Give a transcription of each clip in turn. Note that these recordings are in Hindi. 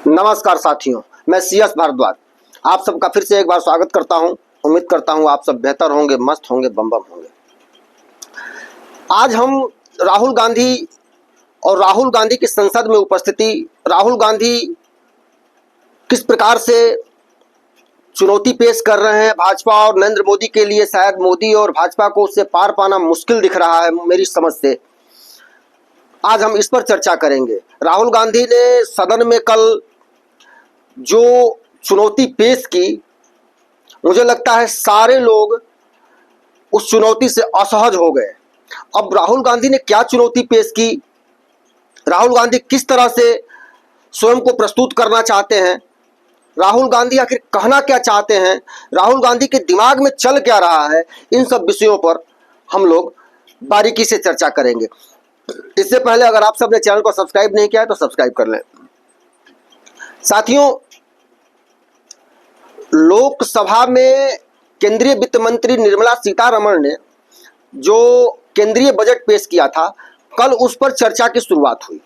नमस्कार साथियों, मैं CS भारद्वाज आप सबका फिर से एक बार स्वागत करता हूं। उम्मीद करता हूं आप सब बेहतर होंगे, मस्त होंगे, बम बम होंगे। आज हम राहुल गांधी और राहुल गांधी की संसद में उपस्थिति, राहुल गांधी किस प्रकार से चुनौती पेश कर रहे हैं भाजपा और नरेंद्र मोदी के लिए। शायद मोदी और भाजपा को उससे पार पाना मुश्किल दिख रहा है मेरी समझ से। आज हम इस पर चर्चा करेंगे। राहुल गांधी ने सदन में कल जो चुनौती पेश की, मुझे लगता है सारे लोग उस चुनौती से असहज हो गए। अब राहुल गांधी ने क्या चुनौती पेश की, राहुल गांधी किस तरह से स्वयं को प्रस्तुत करना चाहते हैं, राहुल गांधी आखिर कहना क्या चाहते हैं, राहुल गांधी के दिमाग में चल क्या रहा है, इन सब विषयों पर हम लोग बारीकी से चर्चा करेंगे। इससे पहले अगर आप सबने चैनल को सब्सक्राइब नहीं किया है तो सब्सक्राइब कर लें। साथियों, लोकसभा में केंद्रीय वित्त मंत्री निर्मला सीतारमण ने जो केंद्रीय बजट पेश किया था, कल उस पर चर्चा की शुरुआत हुई।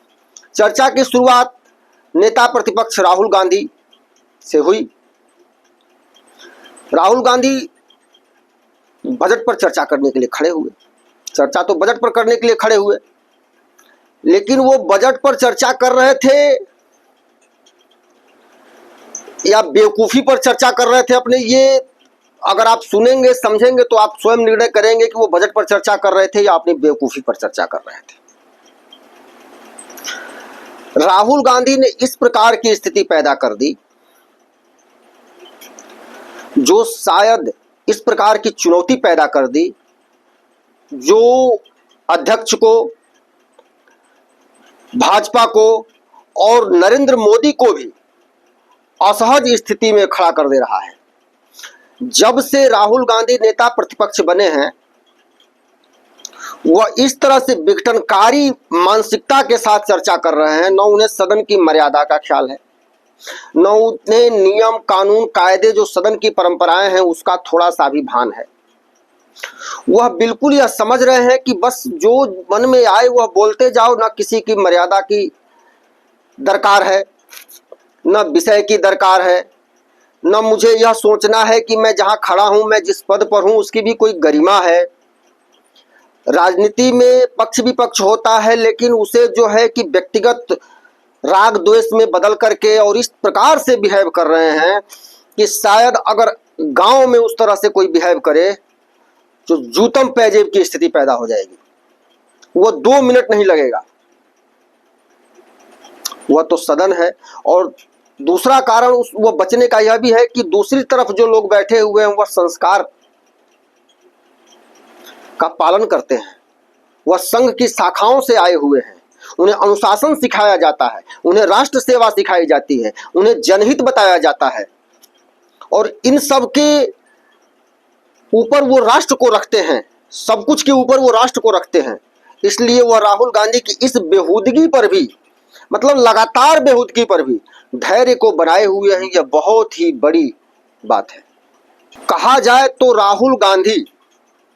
चर्चा की शुरुआत नेता प्रतिपक्ष राहुल गांधी से हुई। राहुल गांधी बजट पर चर्चा करने के लिए खड़े हुए। चर्चा तो बजट पर करने के लिए खड़े हुए, लेकिन वो बजट पर चर्चा कर रहे थे या बेवकूफ़ी पर चर्चा कर रहे थे अपने, ये अगर आप सुनेंगे समझेंगे तो आप स्वयं निर्णय करेंगे कि वो बजट पर चर्चा कर रहे थे या अपनी बेवकूफ़ी पर चर्चा कर रहे थे। राहुल गांधी ने इस प्रकार की स्थिति पैदा कर दी जो शायद इस प्रकार की चुनौती पैदा कर दी जो अध्यक्ष को, भाजपा को और नरेंद्र मोदी को भी असहज स्थिति में खड़ा कर दे रहा है। जब से राहुल गांधी नेता प्रतिपक्ष बने हैं, वह इस तरह से विघटनकारी मानसिकता के साथ चर्चा कर रहे हैं। न उन्हें सदन की मर्यादा का ख्याल है, न उन्हें नियम कानून कायदे जो सदन की परंपराएं हैं उसका थोड़ा सा भी भान है। वह बिल्कुल यह समझ रहे हैं कि बस जो मन में आए वह बोलते जाओ, न किसी की मर्यादा की दरकार है, न विषय की दरकार है, न मुझे यह सोचना है कि मैं जहां खड़ा हूं, मैं जिस पद पर हूं उसकी भी कोई गरिमा है। राजनीति में पक्ष विपक्ष होता है, लेकिन उसे जो है कि व्यक्तिगत राग द्वेष में बदल करके और इस प्रकार से बिहेव कर रहे हैं कि शायद अगर गांव में उस तरह से कोई बिहेव करे तो जूतम पैजेब की स्थिति पैदा हो जाएगी। वह 2 मिनट नहीं लगेगा। वह तो सदन है। और दूसरा कारण वह बचने का यह भी है कि दूसरी तरफ जो लोग बैठे हुए हैं वह संस्कार का पालन करते हैं, वह संघ की शाखाओं से आए हुए हैं, उन्हें अनुशासन सिखाया जाता है, उन्हें राष्ट्र सेवा सिखाई जाती है, उन्हें जनहित बताया जाता है और इन सब के ऊपर वो राष्ट्र को रखते हैं, सब कुछ के ऊपर वो राष्ट्र को रखते हैं। इसलिए वह राहुल गांधी की इस बेहूदगी पर भी, मतलब लगातार बेहूदगी पर भी धैर्य को बनाए हुए हैं। यह बहुत ही बड़ी बात है। कहा जाए तो राहुल गांधी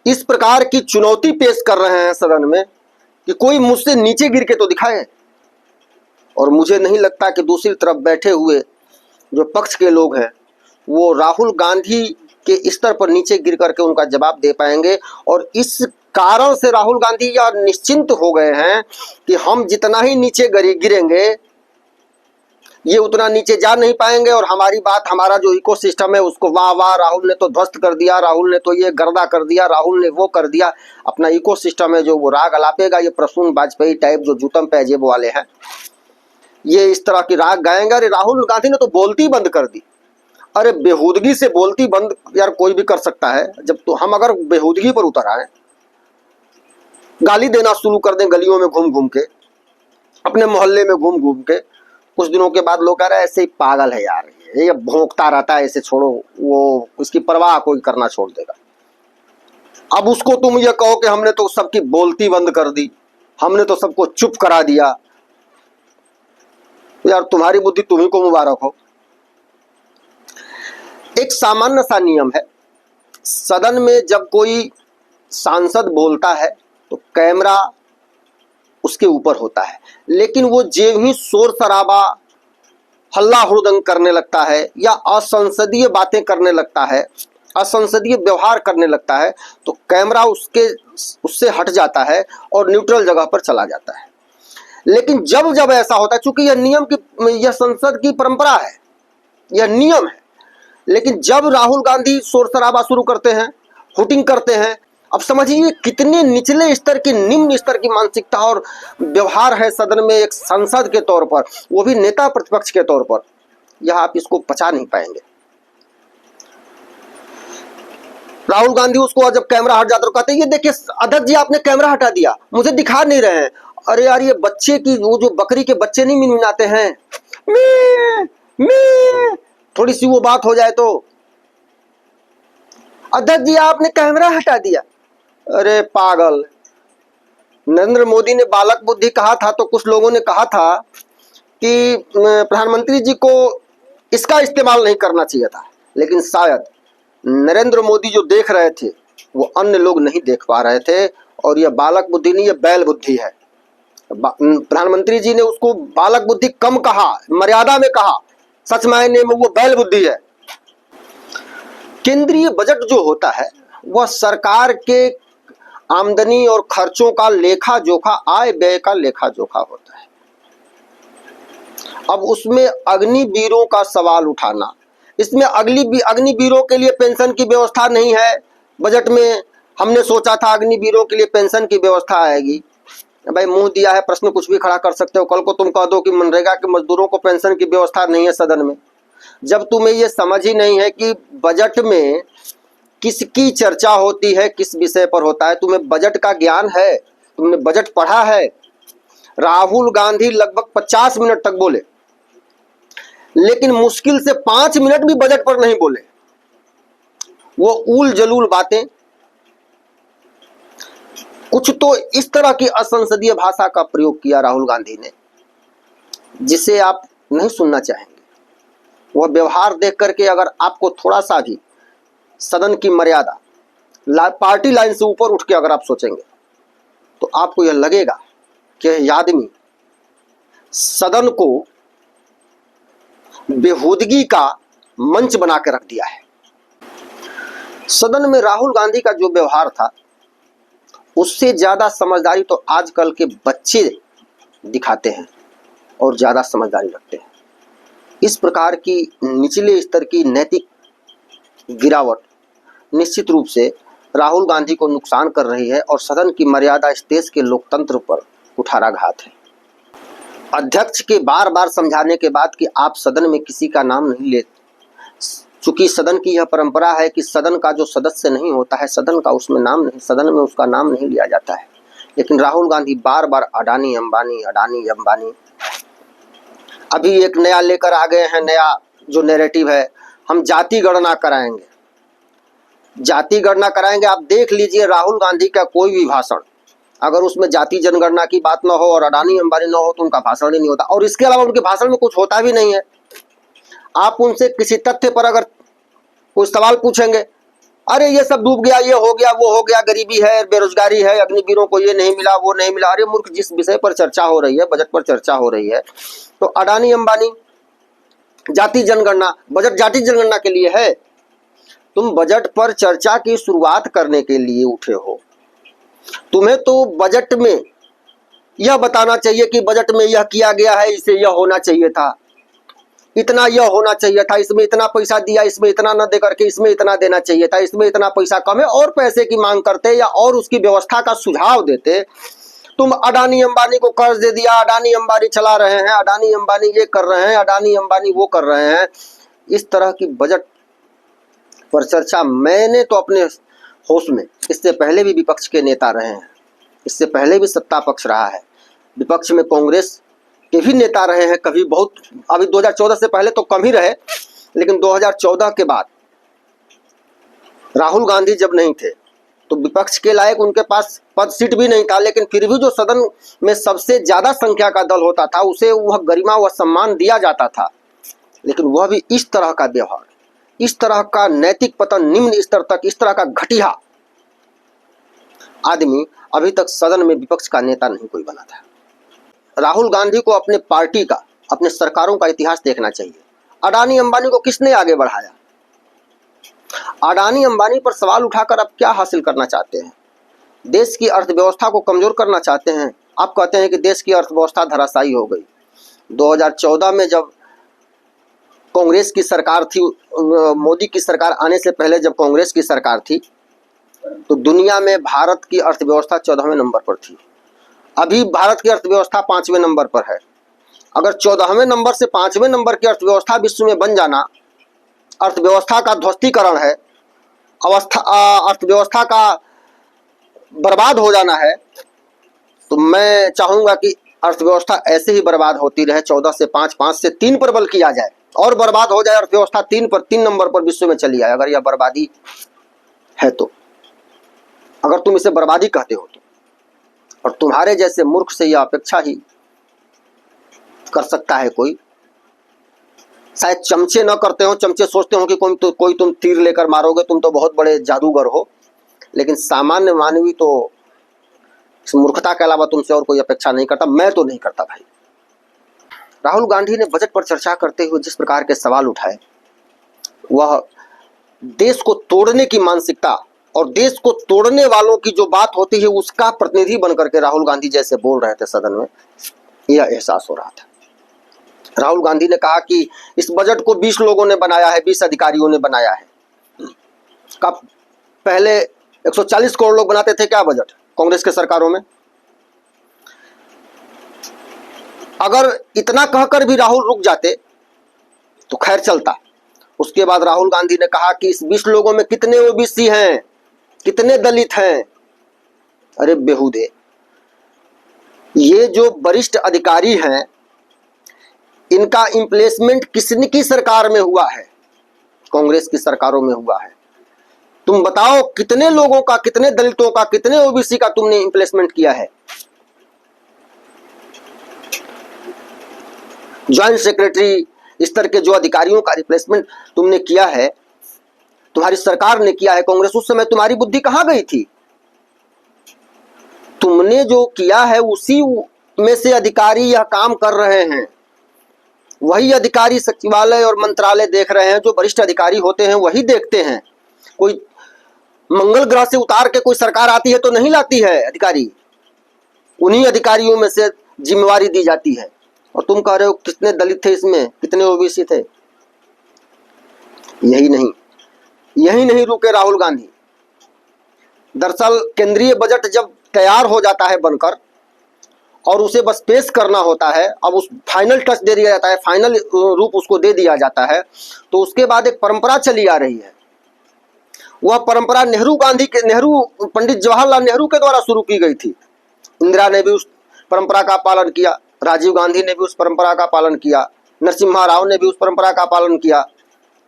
इस प्रकार की चुनौती पेश कर रहे हैं सदन में कि कोई मुझसे नीचे गिर के तो दिखाए। और मुझे नहीं लगता कि दूसरी तरफ बैठे हुए जो पक्ष के लोग हैं वो राहुल गांधी के स्तर पर नीचे गिर करके उनका जवाब दे पाएंगे। और इस कारण से राहुल गांधी यह निश्चिंत हो गए हैं कि हम जितना ही नीचे गिरेंगे ये उतना नीचे जा नहीं पाएंगे और हमारी बात, हमारा जो इकोसिस्टम है उसको वाह वाह राहुल ने तो ध्वस्त कर दिया, राहुल ने तो ये गर्दा कर दिया, राहुल ने वो कर दिया। अपना इकोसिस्टम है जो वो राग अलापेगा। ये प्रसून वाजपेयी टाइप जो जूतम पैजेब वाले हैं ये इस तरह की राग गाएंगे। अरे राहुल गांधी ने तो बोलती बंद कर दी। अरे बेहूदगी से बोलती बंद यार कोई भी कर सकता है। जब तो हम अगर बेहूदगी पर उतर आए, गाली देना शुरू कर दें गलियों में घूम घूम के, अपने मोहल्ले में घूम घूम के, कुछ दिनों के बाद लोग कह रहे हैं ऐसे ही पागल है यार, ये भौंकता रहता है, ऐसे छोड़ो, वो उसकी परवाह कोई करना छोड़ देगा। अब उसको तुम ये कहो कि हमने तो सबकी बोलती बंद कर दी, हमने तो सबको चुप करा दिया, यार तुम्हारी बुद्धि तुम्ही को मुबारक हो। एक सामान्य सा नियम है, सदन में जब कोई सांसद बोलता है तो कैमरा उसके ऊपर होता है, लेकिन वो जो ही शोर शराबा हल्ला हुड़दंग करने लगता है या असंसदीय बातें करने लगता है, असंसदीय व्यवहार करने लगता है, तो कैमरा उससे हट जाता है और न्यूट्रल जगह पर चला जाता है। लेकिन जब जब ऐसा होता है, चूंकि यह संसद की परंपरा है, यह नियम है, लेकिन जब राहुल गांधी शोर शराबा शुरू करते हैं, हुटिंग करते हैं, अब समझिए कितने निचले स्तर की, निम्न स्तर की मानसिकता और व्यवहार है सदन में एक सांसद के तौर पर, वो भी नेता प्रतिपक्ष के तौर पर। यह आप इसको पचा नहीं पाएंगे। राहुल गांधी उसको जब कैमरा हट जाता है कहते हैं ये देखिए अध्यक्ष जी आपने कैमरा हटा दिया, मुझे दिखा नहीं रहे हैं। अरे यार ये बच्चे की, वो जो बकरी के बच्चे नहीं मिनमिनाते हैं, मैं थोड़ी सी वो बात हो जाए तो अध्यक्ष जी आपने कैमरा हटा दिया। अरे पागल, नरेंद्र मोदी ने बालक बुद्धि कहा था तो कुछ लोगों ने कहा था कि प्रधानमंत्री जी को इसका इस्तेमाल नहीं करना चाहिए था, लेकिन शायद नरेंद्र मोदी जो देख रहे थे वो अन्य लोग नहीं देख पा रहे थे, और यह बालक बुद्धि नहीं, यह बैल बुद्धि है। प्रधानमंत्री जी ने उसको बालक बुद्धि कम कहा, मर्यादा में कहा, सच मायने में वो बैल बुद्धि है। केंद्रीय बजट जो होता है वह सरकार के आमदनी और खर्चों का लेखा जोखा, आय व्यय का लेखा जोखा होता है। अब उसमें अग्निवीरों का सवाल उठाना, इसमें अग्निवीरों के लिए पेंशन की व्यवस्था नहीं है। बजट में हमने सोचा था अग्निवीरों के लिए पेंशन की व्यवस्था आएगी। भाई मुंह दिया है, प्रश्न कुछ भी खड़ा कर सकते हो। कल को तुम कह दो कि मनरेगा के मजदूरों को पेंशन की व्यवस्था नहीं है सदन में। जब तुम्हें ये समझ ही नहीं है कि बजट में किसकी चर्चा होती है, किस विषय पर होता है, तुम्हें बजट का ज्ञान है, तुमने बजट पढ़ा है। राहुल गांधी लगभग 50 मिनट तक बोले, लेकिन मुश्किल से 5 मिनट भी बजट पर नहीं बोले। वो उल जलूल बातें, कुछ तो इस तरह की असंसदीय भाषा का प्रयोग किया राहुल गांधी ने जिसे आप नहीं सुनना चाहेंगे। वह व्यवहार देख करके अगर आपको थोड़ा सा भी सदन की मर्यादा, पार्टी लाइन से ऊपर उठ के अगर आप सोचेंगे तो आपको यह लगेगा कि यह आदमी सदन को बेहूदगी का मंच बना के रख दिया है। सदन में राहुल गांधी का जो व्यवहार था उससे ज्यादा समझदारी तो आजकल के बच्चे दिखाते हैं और ज्यादा समझदारी रखते हैं। इस प्रकार की निचले स्तर की नैतिक गिरावट निश्चित रूप से राहुल गांधी को नुकसान कर रही है और सदन की मर्यादा इस देश के लोकतंत्र पर कुठाराघात है। अध्यक्ष के बार बार समझाने के बाद कि आप सदन में किसी का नाम नहीं ले, चूंकि सदन की यह परंपरा है कि सदन का जो सदस्य नहीं होता है सदन का उसमें नाम नहीं, सदन में उसका नाम नहीं लिया जाता है। लेकिन राहुल गांधी बार बार अडानी अंबानी, अडानी अंबानी। अभी एक नया लेकर आ गए हैं, नया जो नैरेटिव है, हम जाति गणना कराएंगे, जाति गणना कराएंगे। आप देख लीजिए राहुल गांधी का कोई भी भाषण, अगर उसमें जाति जनगणना की बात ना हो और अडानी अंबानी ना हो तो उनका भाषण ही नहीं होता, और इसके अलावा उनके भाषण में कुछ होता भी नहीं है। आप उनसे किसी तथ्य पर अगर कोई सवाल पूछेंगे, अरे ये सब डूब गया, ये हो गया, वो हो गया, गरीबी है, बेरोजगारी है, अग्निवीरों को ये नहीं मिला, वो नहीं मिला। अरे मूर्ख, जिस विषय पर चर्चा हो रही है, बजट पर चर्चा हो रही है, तो अडानी अंबानी, जाति जनगणना, बजट जाति जनगणना के लिए है। तुम बजट पर चर्चा की शुरुआत करने के लिए उठे हो, तुम्हें तो बजट में यह बताना चाहिए कि बजट में यह किया गया है, इसे यह होना चाहिए था, इतना यह होना चाहिए था, इसमें इतना पैसा दिया, इसमें इतना न दे करके इसमें इतना देना चाहिए था, इसमें इतना पैसा कम है, और पैसे की मांग करते या और उसकी व्यवस्था का सुझाव देते। तुम अडानी अंबानी को कर्ज दे दिया, अडानी अंबानी चला रहे हैं, अडानी अंबानी ये कर रहे हैं, अडानी अंबानी वो कर रहे हैं। इस तरह की बजट पर चर्चा मैंने तो अपने होश में, इससे पहले भी विपक्ष के नेता रहे हैं, इससे पहले भी सत्ता पक्ष रहा है, विपक्ष में कांग्रेस के भी नेता रहे हैं, कभी बहुत, अभी 2014 से पहले तो कम ही रहे, लेकिन 2014 के बाद राहुल गांधी जब नहीं थे तो विपक्ष के लायक उनके पास पद सीट भी नहीं था, लेकिन फिर भी जो सदन में सबसे ज्यादा संख्या का दल होता था उसे वह गरिमा व सम्मान दिया जाता था। लेकिन वह भी इस तरह का व्यवहार, इस तरह का नैतिक पतन निम्न स्तर तक, इस तरह का घटिया आदमी अभी तक सदन में विपक्ष का नेता नहीं कोई बना था। राहुल गांधी को अपने पार्टी का अपने सरकारों का इतिहास देखना चाहिए। अडानी अंबानी को किसने आगे बढ़ाया? अडानी अंबानी पर सवाल उठाकर आप क्या हासिल करना चाहते हैं? देश की अर्थव्यवस्था को कमजोर करना चाहते हैं। आप कहते हैं कि देश की अर्थव्यवस्था धराशायी हो गई। 2014 में जब कांग्रेस की सरकार थी, मोदी की सरकार आने से पहले जब कांग्रेस की सरकार थी, तो दुनिया में भारत की अर्थव्यवस्था 14वें नंबर पर थी। अभी भारत की अर्थव्यवस्था 5वें नंबर पर है। अगर 14वें नंबर से 5वें नंबर की अर्थव्यवस्था विश्व में बन जाना अर्थव्यवस्था का ध्वस्तीकरण है, अर्थव्यवस्था का बर्बाद हो जाना है, तो मैं चाहूँगा कि अर्थव्यवस्था ऐसे ही बर्बाद होती रहे। 14 से 5, 5 से 3 पर बल किया जाए और बर्बाद हो जाए अर्थव्यवस्था 3 नंबर पर विश्व में चली आए। अगर यह बर्बादी है तो, अगर तुम इसे बर्बादी कहते हो तो, और तुम्हारे जैसे मूर्ख से यह अपेक्षा ही कर सकता है कोई। शायद चमचे न करते हो, चमचे सोचते हो कि कोई तुम तीर लेकर मारोगे, तुम तो बहुत बड़े जादूगर हो, लेकिन सामान्य मानवी तो इस मूर्खता के अलावा तुमसे और कोई अपेक्षा नहीं करता। मैं तो नहीं करता भाई। राहुल गांधी ने बजट पर चर्चा करते हुए जिस प्रकार के सवाल उठाए, वह देश को तोड़ने की मानसिकता और देश को तोड़ने वालों की जो बात होती है उसका प्रतिनिधि बनकर के राहुल गांधी जैसे बोल रहे थे सदन में, यह एहसास हो रहा था। राहुल गांधी ने कहा कि इस बजट को 20 लोगों ने बनाया है, 20 अधिकारियों ने बनाया है। कब पहले 140 करोड़ लोग बनाते थे क्या बजट कांग्रेस के सरकारों में? अगर इतना कहकर भी राहुल रुक जाते तो खैर चलता। उसके बाद राहुल गांधी ने कहा कि इस 20 लोगों में कितने ओबीसी हैं, कितने दलित हैं। अरे बेहुदे, ये जो वरिष्ठ अधिकारी हैं इनका इंप्लेसमेंट किसकी सरकार में हुआ है? कांग्रेस की सरकारों में हुआ है। तुम बताओ कितने लोगों का, कितने दलितों का, कितने ओबीसी का तुमने इंप्लेसमेंट किया है? ज्वाइंट सेक्रेटरी स्तर के जो अधिकारियों का रिप्लेसमेंट तुमने किया है, तुम्हारी सरकार ने किया है कांग्रेस, उस समय तुम्हारी बुद्धि कहां गई थी? तुमने जो किया है उसी में से अधिकारी यह काम कर रहे हैं। वही अधिकारी सचिवालय और मंत्रालय देख रहे हैं। जो वरिष्ठ अधिकारी होते हैं वही देखते हैं। कोई मंगल ग्रह से उतार के कोई सरकार आती है तो नहीं लाती है अधिकारी, उन्हीं अधिकारियों में से जिम्मेवारी दी जाती है। और तुम कह रहे हो कितने दलित थे इसमें, कितने ओबीसी थे। यही नहीं रुके राहुल गांधी। दरअसल केंद्रीय बजट जब तैयार हो जाता है बनकर और उसे बस पेश करना होता है, अब उस फाइनल टच दे दिया जाता है, फाइनल रूप उसको दे दिया जाता है, तो उसके बाद एक परंपरा चली आ रही है। वह परंपरा पंडित जवाहरलाल नेहरू के द्वारा शुरू की गई थी। इंदिरा ने भी उस परंपरा का पालन किया, राजीव गांधी ने भी उस परंपरा का पालन किया, नरसिम्हा राव ने भी उस परंपरा का पालन किया,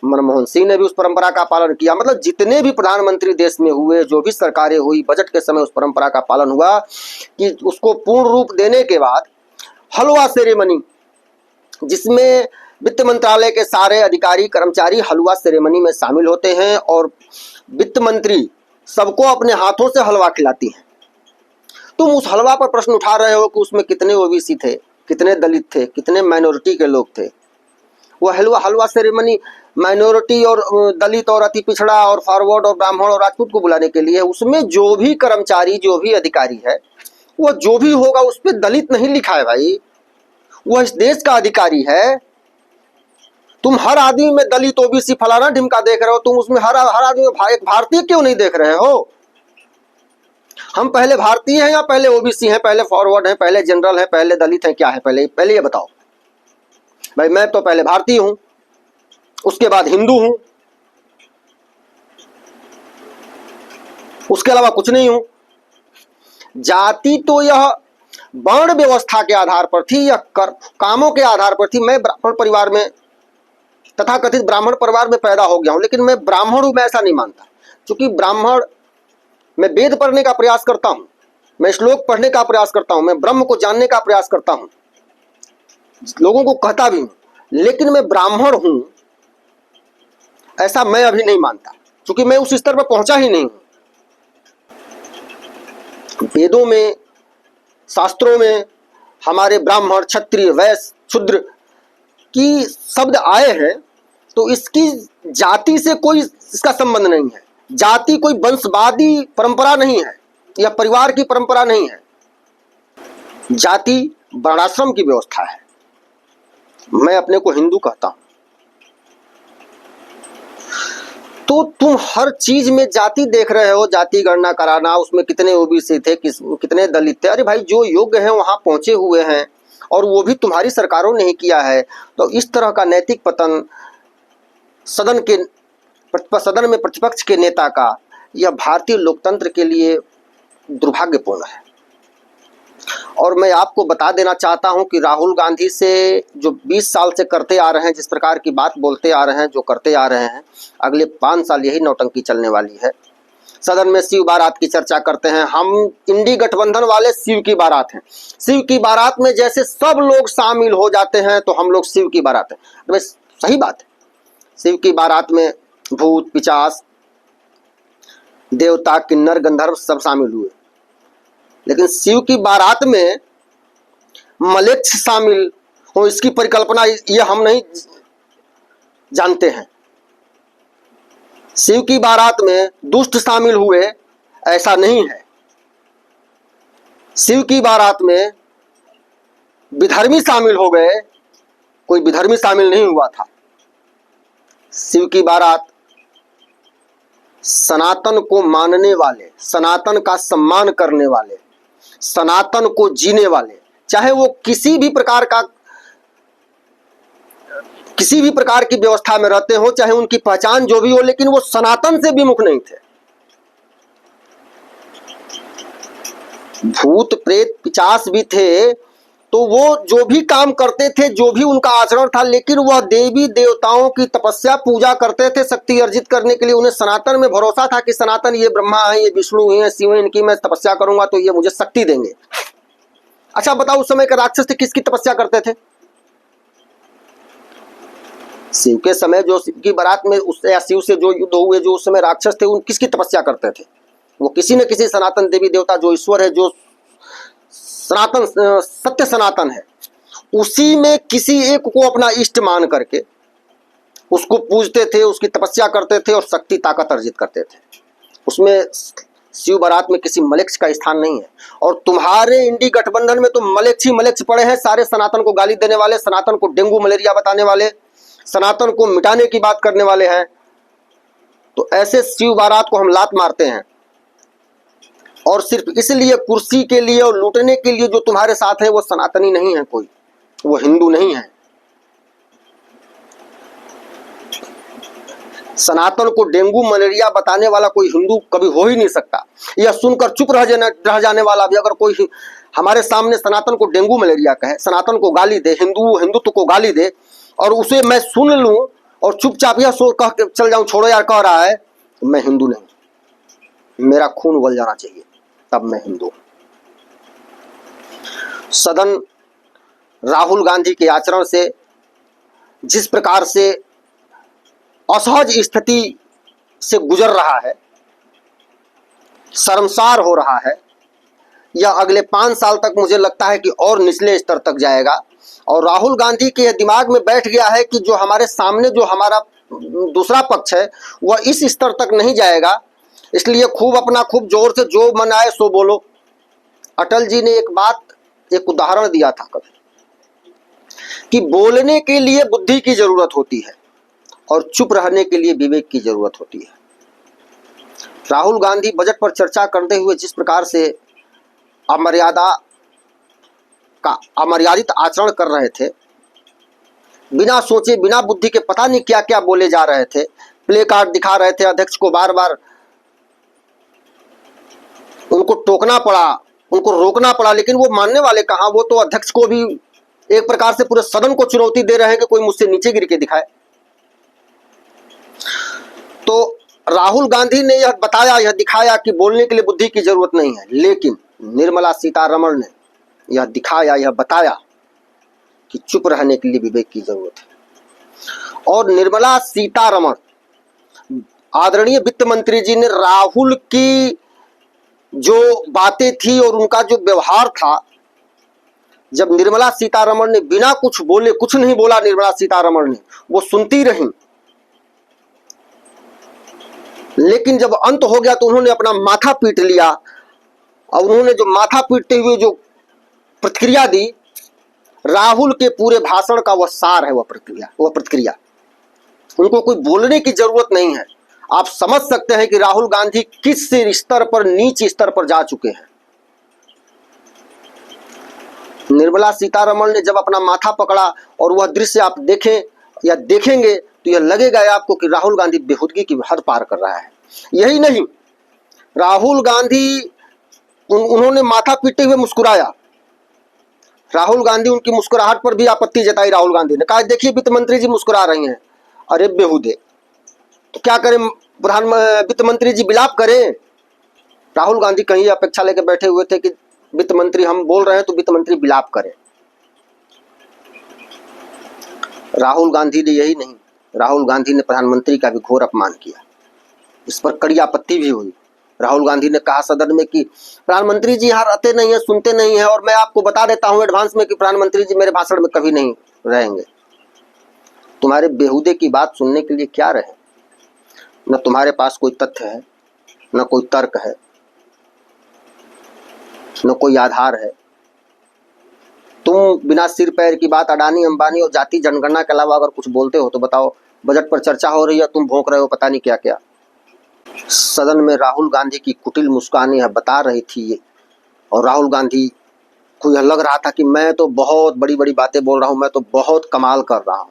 मनमोहन सिंह ने भी उस परंपरा का पालन किया। मतलब जितने भी प्रधानमंत्री देश में हुए, जो भी सरकारें हुई, बजट के समय उस परंपरा का पालन हुआ कि उसको पूर्ण रूप देने के बाद हलवा सेरेमनी, जिसमें वित्त मंत्रालय के सारे अधिकारी कर्मचारी हलवा सेरेमनी में शामिल होते हैं और वित्त मंत्री सबको अपने हाथों से हलवा खिलाती हैं। तुम उस हलवा पर प्रश्न उठा रहे हो कि उसमें कितने ओबीसी थे, कितने दलित थे, कितने माइनॉरिटी के लोग थे। वो हलवा सेरेमनी माइनॉरिटी और दलित और अति पिछड़ा और फॉरवर्ड और ब्राह्मण और राजपूत को बुलाने के लिए, उसमें जो भी कर्मचारी, जो भी अधिकारी है, वो जो भी होगा उस पर दलित नहीं लिखा है भाई। वह इस देश का अधिकारी है। तुम हर आदमी में दलित ओबीसी फलाना ढिमका देख रहे हो, तुम उसमें हर आदमी में एक भारतीय क्यों नहीं देख रहे हो? हम पहले भारतीय हैं या पहले ओबीसी हैं, पहले फॉरवर्ड हैं, पहले जनरल हैं, पहले दलित हैं, क्या है? पहले ये बताओ भाई। मैं तो पहले भारतीय हूं, उसके बाद हिंदू हूं, उसके अलावा कुछ नहीं हूं। जाति तो यह वर्ण व्यवस्था के आधार पर थी या कामों के आधार पर थी। मैं ब्राह्मण परिवार में, तथाकथित ब्राह्मण परिवार में पैदा हो गया हूं, लेकिन मैं ब्राह्मण हूं मैं ऐसा नहीं मानता। क्योंकि ब्राह्मण, मैं वेद पढ़ने का प्रयास करता हूं, मैं श्लोक पढ़ने का प्रयास करता हूं, मैं ब्रह्म को जानने का प्रयास करता हूं, लोगों को कहता भी हूं, लेकिन मैं ब्राह्मण हूं ऐसा मैं अभी नहीं मानता, क्योंकि मैं उस स्तर पर पहुंचा ही नहीं हूं। वेदों में, शास्त्रों में हमारे ब्राह्मण, क्षत्रिय, वैश्य, शूद्र की शब्द आए हैं तो इसकी जाति से कोई इसका संबंध नहीं है। जाति कोई वंशवादी परंपरा नहीं है या परिवार की परंपरा नहीं है। जाति वर्णाश्रम की व्यवस्था है। मैं अपने को हिंदू कहता हूं, तो तुम हर चीज में जाति देख रहे हो, जाति गणना कराना, उसमें कितने ओबीसी थे, कितने दलित थे। अरे भाई, जो योग्य हैं वहां पहुंचे हुए हैं और वो भी तुम्हारी सरकारों ने ही किया है। तो इस तरह का नैतिक पतन सदन में प्रतिपक्ष के नेता का, यह भारतीय लोकतंत्र के लिए दुर्भाग्यपूर्ण है। और मैं आपको बता देना चाहता हूं कि राहुल गांधी से जो 20 साल से करते आ रहे हैं, जिस प्रकार की बात बोलते आ रहे हैं, जो करते आ रहे हैं, अगले 5 साल यही नौटंकी चलने वाली है। सदन में शिव बारात की चर्चा करते हैं। हम इंडी गठबंधन वाले शिव की बारात हैं। शिव की बारात में जैसे सब लोग शामिल हो जाते हैं तो हम लोग शिव की बारात हैं। तो सही बात है, शिव की बारात में भूत पिशाच देवता किन्नर गंधर्व सब शामिल हुए, लेकिन शिव की बारात में मलेच्छ शामिल हो इसकी परिकल्पना ये हम नहीं जानते हैं। शिव की बारात में दुष्ट शामिल हुए ऐसा नहीं है। शिव की बारात में विधर्मी शामिल हो गए, कोई विधर्मी शामिल नहीं हुआ था। शिव की बारात सनातन को मानने वाले, सनातन का सम्मान करने वाले, सनातन को जीने वाले, चाहे वो किसी भी प्रकार की व्यवस्था में रहते हो, चाहे उनकी पहचान जो भी हो, लेकिन वो सनातन से विमुख नहीं थे। भूत प्रेत पिशाच भी थे तो वो जो भी काम करते थे, जो भी उनका आचरण था, लेकिन वह देवी देवताओं की तपस्या पूजा करते थे शक्ति अर्जित करने के लिए। उन्हें सनातन में भरोसा था कि सनातन ये ब्रह्मा है, ये विष्णु है, शिव है, इनकी मैं तपस्या करूंगा तो ये मुझे शक्ति देंगे। अच्छा बताओ, उस समय के राक्षस थे किसकी तपस्या करते थे? शिव के समय जो शिव की बारात में या शिव से जो युद्ध हुए, जो उस समय राक्षस थे, उन किसकी तपस्या करते थे? वो किसी न किसी सनातन देवी देवता, जो ईश्वर है, जो सनातन सत्य सनातन है, उसी में किसी एक को अपना इष्ट मान करके उसको पूजते थे, उसकी तपस्या करते थे और शक्ति ताकत अर्जित करते थे। उसमें शिव बारात में किसी मलेच्छ का स्थान नहीं है। और तुम्हारे इंडी गठबंधन में तो मलेच्छ ही मलेच्छ पड़े हैं, सारे सनातन को गाली देने वाले, सनातन को डेंगू मलेरिया बताने वाले, सनातन को मिटाने की बात करने वाले हैं। तो ऐसे शिव बारात को हम लात मारते हैं, और सिर्फ इसलिए कुर्सी के लिए और लूटने के लिए जो तुम्हारे साथ है वो सनातनी नहीं है, कोई वो हिंदू नहीं है। सनातन को डेंगू मलेरिया बताने वाला कोई हिंदू कभी हो ही नहीं सकता। यह सुनकर चुप रह जाने वाला भी अगर कोई हमारे सामने सनातन को डेंगू मलेरिया कहे, सनातन को गाली दे, हिंदुत्व को गाली दे, और उसे मैं सुन लूं और चुपचाप यह सोच कह के चल जाऊं, छोड़ो यार कह रहा है, तो मैं हिंदू नहीं, मेरा खून उबल जाना चाहिए, तब मैं हिंदू हूं। सदन राहुल गांधी के आचरण से जिस प्रकार से असहज स्थिति से गुजर रहा है, शर्मसार हो रहा है, यह अगले 5 साल तक मुझे लगता है कि और निचले स्तर तक जाएगा। और राहुल गांधी के दिमाग में बैठ गया है कि जो हमारे सामने जो हमारा दूसरा पक्ष है वह इस स्तर तक नहीं जाएगा, इसलिए खूब जोर से जो मन आए सो बोलो। अटल जी ने एक उदाहरण दिया था कभी कि बोलने के लिए बुद्धि की जरूरत होती है और चुप रहने के लिए विवेक की जरूरत होती है। राहुल गांधी बजट पर चर्चा करते हुए जिस प्रकार से अमर्यादित आचरण कर रहे थे, बिना सोचे बिना बुद्धि के पता नहीं क्या क्या बोले जा रहे थे, प्ले कार्ड दिखा रहे थे, अध्यक्ष को बार बार उनको टोकना पड़ा, उनको रोकना पड़ा, लेकिन वो मानने वाले कहाँ। वो तो अध्यक्ष को भी एक प्रकार से पूरे सदन को चुनौती दे रहे हैं कि कोई मुझसे नीचे गिर के दिखाए। तो राहुल गांधी ने यह दिखाया कि बोलने के लिए बुद्धि की जरूरत नहीं है, लेकिन निर्मला सीतारमण ने यह दिखाया, यह बताया कि चुप रहने के लिए विवेक की जरूरत है। और निर्मला सीतारमण, आदरणीय वित्त मंत्री जी ने राहुल की जो बातें थी और उनका जो व्यवहार था, जब निर्मला सीतारमण ने बिना कुछ बोले, कुछ नहीं बोला निर्मला सीतारमण ने, वो सुनती रही, लेकिन जब अंत हो गया तो उन्होंने अपना माथा पीट लिया। और उन्होंने जो माथा पीटते हुए जो प्रतिक्रिया दी, राहुल के पूरे भाषण का वह सार है, वह प्रतिक्रिया। उनको कोई बोलने की जरूरत नहीं है। आप समझ सकते हैं कि राहुल गांधी किस स्तर पर, नीच स्तर पर जा चुके हैं। निर्मला सीतारमण ने जब अपना माथा पकड़ा और वह दृश्य आप देखें या देखेंगे तो यह लगेगा आपको कि राहुल गांधी बेहूदगी की हद पार कर रहा है। यही नहीं, राहुल गांधी उन्होंने माथा पीटते हुए मुस्कुराया। राहुल गांधी, उनकी मुस्कुराहट पर भी आपत्ति जताई राहुल गांधी ने, कहा देखिए वित्त मंत्री जी मुस्कुरा रही हैं। अरे बेहूदे, तो क्या करें, वित्त मंत्री जी विलाप करें? राहुल गांधी कहीं अपेक्षा लेकर बैठे हुए थे कि वित्त मंत्री, हम बोल रहे हैं तो वित्त मंत्री विलाप करें। राहुल गांधी ने यही नहीं, राहुल गांधी ने प्रधानमंत्री का भी घोर अपमान किया। इस पर कड़ी आपत्ति भी हुई। राहुल गांधी ने कहा सदन में कि प्रधानमंत्री जी यहाँ रहते नहीं है, सुनते नहीं है, और मैं आपको बता देता हूं एडवांस में कि प्रधानमंत्री जी मेरे भाषण में कभी नहीं रहेंगे। तुम्हारे बेहूदे की बात सुनने के लिए क्या रहे? न तुम्हारे पास कोई तथ्य है, न कोई तर्क है, न कोई आधार है। तुम बिना सिर पैर की बात अडानी अंबानी और जाति जनगणना के अलावा अगर कुछ बोलते हो तो बताओ। बजट पर चर्चा हो रही है, तुम भौंक रहे हो पता नहीं क्या क्या। सदन में राहुल गांधी की कुटिल मुस्कान यह बता रही थी ये, और राहुल गांधी को यह लग रहा था कि मैं तो बहुत बड़ी बड़ी बातें बोल रहा हूं, मैं तो बहुत कमाल कर रहा हूं।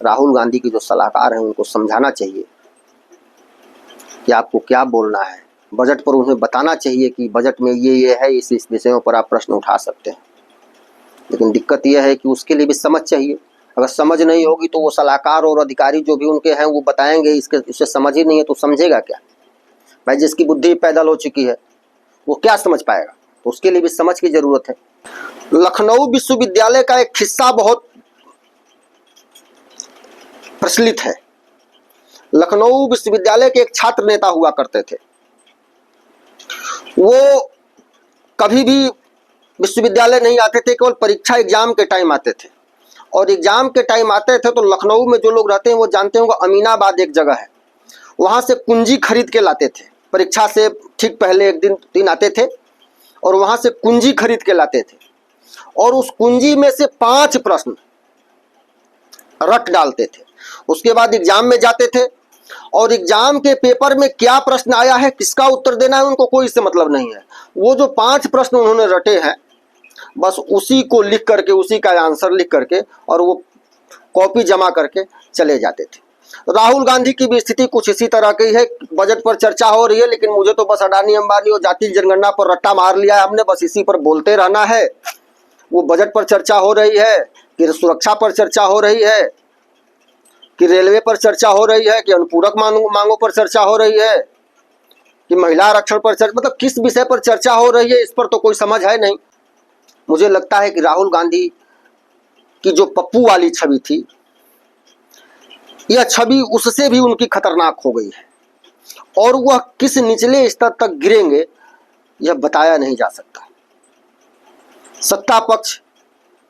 राहुल गांधी के जो सलाहकार हैं उनको समझाना चाहिए कि आपको क्या बोलना है। बजट पर उन्हें बताना चाहिए कि बजट में ये है, इस विषयों पर आप प्रश्न उठा सकते हैं। लेकिन दिक्कत यह है कि उसके लिए भी समझ चाहिए। अगर समझ नहीं होगी तो वो सलाहकार और अधिकारी जो भी उनके हैं वो बताएंगे, इससे समझ ही नहीं है तो समझेगा क्या? भाई जिसकी बुद्धि पैदल हो चुकी है वो क्या समझ पाएगा? तो उसके लिए भी समझ की जरूरत है। लखनऊ विश्वविद्यालय का एक किस्सा बहुत प्रचलित है। लखनऊ विश्वविद्यालय के एक छात्र नेता हुआ करते थे। वो कभी भी विश्वविद्यालय नहीं आते थे, केवल परीक्षा एग्जाम के टाइम आते थे। और एग्जाम के टाइम आते थे तो लखनऊ में जो लोग रहते हैं वो जानते होंगे, अमीनाबाद एक जगह है, वहां से कुंजी खरीद के लाते थे। परीक्षा से ठीक पहले एक दिन आते थे और वहां से कुंजी खरीद के लाते थे, और उस कुंजी में से 5 प्रश्न रट डालते थे। उसके बाद एग्जाम में जाते थे और एग्जाम के पेपर में क्या प्रश्न आया है, किसका उत्तर देना है, उनको कोई इससे मतलब नहीं है। वो जो 5 प्रश्न उन्होंने रटे हैं बस उसी को लिख करके, उसी का आंसर लिख करके और वो कॉपी जमा करके चले जाते थे। राहुल गांधी की भी स्थिति कुछ इसी तरह की है। बजट पर चर्चा हो रही है लेकिन मुझे तो बस अडानी अंबानी और जाति जनगणना पर रट्टा मार लिया है हमने, बस इसी पर बोलते रहना है। वो बजट पर चर्चा हो रही है कि सुरक्षा पर चर्चा हो रही है कि रेलवे पर चर्चा हो रही है कि अनुपूरक मांगों पर चर्चा हो रही है कि महिला आरक्षण पर चर्चा, मतलब किस विषय पर चर्चा हो रही है इस पर तो कोई समझ है नहीं। मुझे लगता है कि राहुल गांधी की जो पप्पू वाली छवि थी, यह छवि उससे भी उनकी खतरनाक हो गई है, और वह किस निचले स्तर तक गिरेंगे यह बताया नहीं जा सकता। सत्ता पक्ष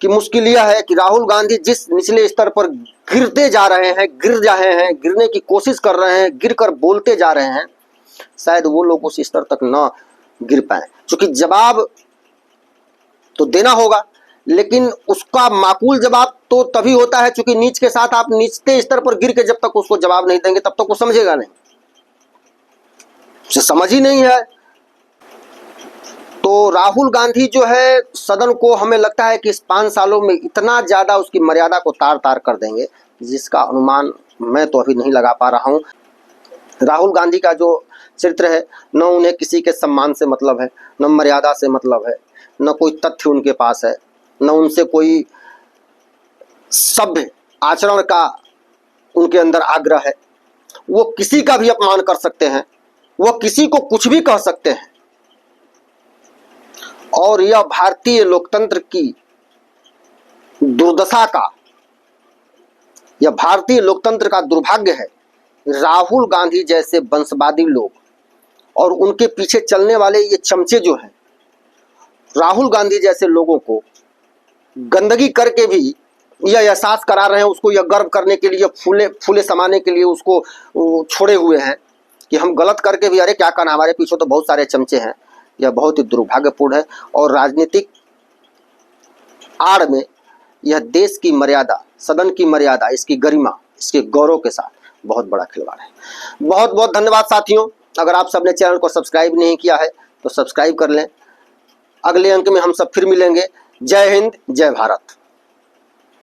की मुश्किल यह है कि राहुल गांधी जिस निचले स्तर पर गिरते जा रहे हैं, गिरने की कोशिश कर रहे हैं, गिरकर बोलते जा रहे हैं, शायद वो लोग उस स्तर तक न गिर पाए। क्योंकि जवाब तो देना होगा लेकिन उसका माकूल जवाब तो तभी होता है क्योंकि नीच के साथ आप निचले स्तर पर गिर के जब तक उसको जवाब नहीं देंगे तब तक वो समझेगा नहीं, उसे समझ ही नहीं है। तो राहुल गांधी जो है सदन को, हमें लगता है कि इस 5 सालों में इतना ज्यादा उसकी मर्यादा को तार तार कर देंगे जिसका अनुमान मैं तो अभी नहीं लगा पा रहा हूं। राहुल गांधी का जो चरित्र है, न उन्हें किसी के सम्मान से मतलब है, न मर्यादा से मतलब है, न कोई तथ्य उनके पास है, न उनसे कोई सभ्य आचरण का उनके अंदर आग्रह है। वो किसी का भी अपमान कर सकते हैं, वो किसी को कुछ भी कह सकते हैं, और यह भारतीय लोकतंत्र की दुर्दशा का, यह भारतीय लोकतंत्र का दुर्भाग्य है। राहुल गांधी जैसे वंशवादी लोग और उनके पीछे चलने वाले ये चमचे जो हैं, राहुल गांधी जैसे लोगों को गंदगी करके भी यह एहसास करा रहे हैं उसको, यह गर्व करने के लिए, फूले फूले समाने के लिए उसको छोड़े हुए हैं कि हम गलत करके भी अरे क्या करना, हमारे पीछे तो बहुत सारे चमचे हैं। यह बहुत ही दुर्भाग्यपूर्ण है और राजनीतिक आड़ में यह देश की मर्यादा, सदन की मर्यादा, इसकी गरिमा, इसके गौरव के साथ बहुत बड़ा खिलवाड़ है। बहुत बहुत धन्यवाद साथियों। अगर आप सबने चैनल को सब्सक्राइब नहीं किया है तो सब्सक्राइब कर लें। अगले अंक में हम सब फिर मिलेंगे। जय हिंद, जय भारत।